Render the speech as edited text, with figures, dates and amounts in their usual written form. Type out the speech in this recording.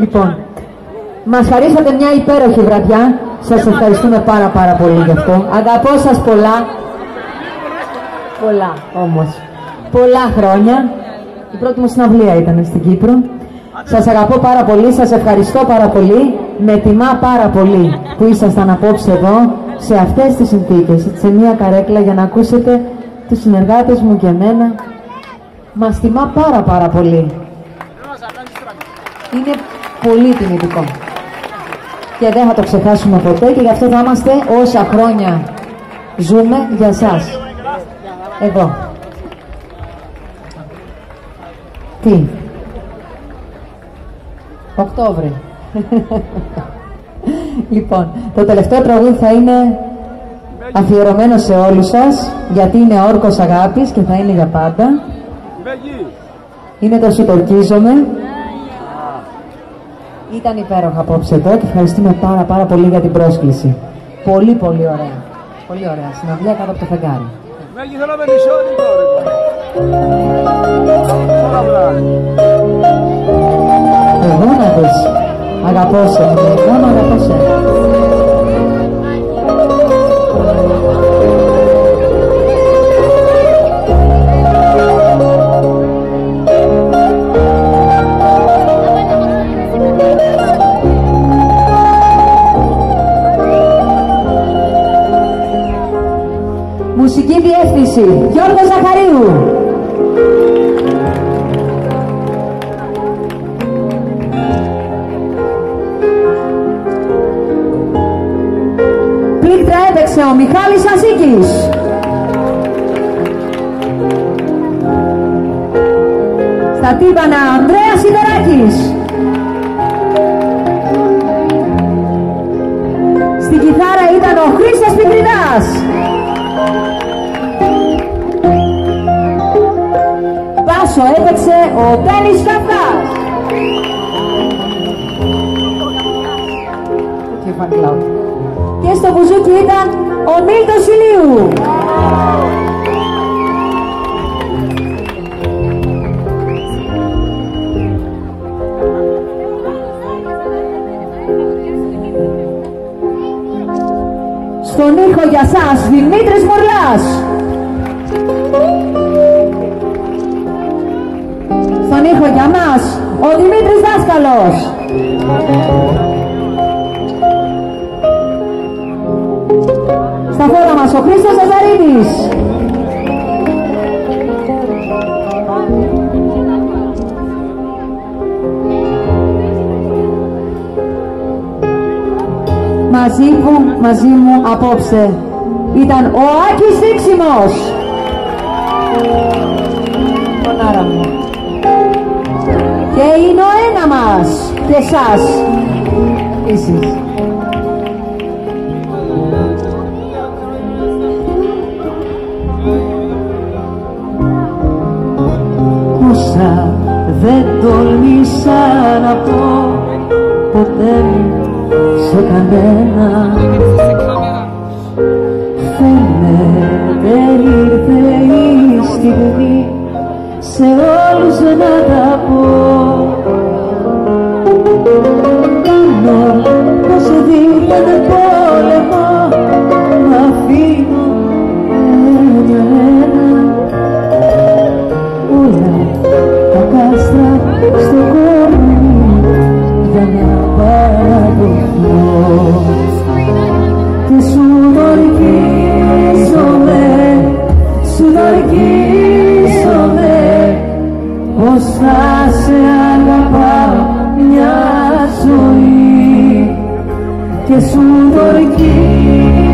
Λοιπόν, μας χαρίσατε μια υπέροχη βραδιά. Σας ευχαριστούμε πάρα πολύ γι' αυτό. Αγαπώ σας πολλά. Πολλά όμως. Πολλά χρόνια. Η πρώτη μου συναυλία ήταν στην Κύπρο. Σας αγαπώ πάρα πολύ, σας ευχαριστώ πάρα πολύ. Με τιμά πάρα πολύ που ήσασταν απόψε εδώ, σε αυτές τις συνθήκες, σε μια καρέκλα για να ακούσετε τους συνεργάτες μου και εμένα. Μας τιμά πάρα πολύ. Είναι πολύ τιμητικό. Και δεν θα το ξεχάσουμε ποτέ και γι' αυτό θα είμαστε όσα χρόνια ζούμε για σας. Εδώ. Τι? Οκτώβρη. Λοιπόν, το τελευταίο τραγούδι θα είναι αφιερωμένο σε όλους σας, γιατί είναι όρκος αγάπης και θα είναι για πάντα. Είναι το «Σου τορκίζομαι». Ήταν υπέροχα απόψε εδώ και ευχαριστούμε πάρα πολύ για την πρόσκληση. Πολύ ωραία. Πολύ ωραία. Συναυλία κάτω από το φεγγάρι. Εγώ να δεις. Αγαπώ σε. Εγώ να αγαπώ σε. Μουσική διεύθυνση Γιώργος Ζαχαρίου. Πλήκτρα έπαιξε ο Μιχάλης Ασίκης. Στα τύμπανα Ανδρέας Σιδεράκης. Στην κιθάρα ήταν ο Χρήστος Πικρινάς. Μπάσο έπαιξε ο Τένις Καφτάς. Και στο μπουζούκι ήταν ο Μίλτος Ηλίου. Στον ήχο για σας Δημήτρης Μορλάς. Στον ήχο για μας ο Δημήτρης Δάσκαλος. Στα φόρα μας ο Χρήστος Ζαζαρίδης. Μαζί μου απόψε ήταν ο Άκης Δίξιμος. Πονάρα μου. Και είναι ο ένα μας και εσάς εσείς. Όσα δεν τολμήσα να πω ποτέ σε κανένα, φαίνεται ήρθε η στιγμή σε όλους να τα πω. Κάνω πως δίχτυα πόλεμο, μ' αφήνω ένα όλα τα κάστρα στο κορμί για να παραδοθώ. Και σου νορκίζομαι πως θα σε αγαπάω μια ζωή. Και σου νορκίζομαι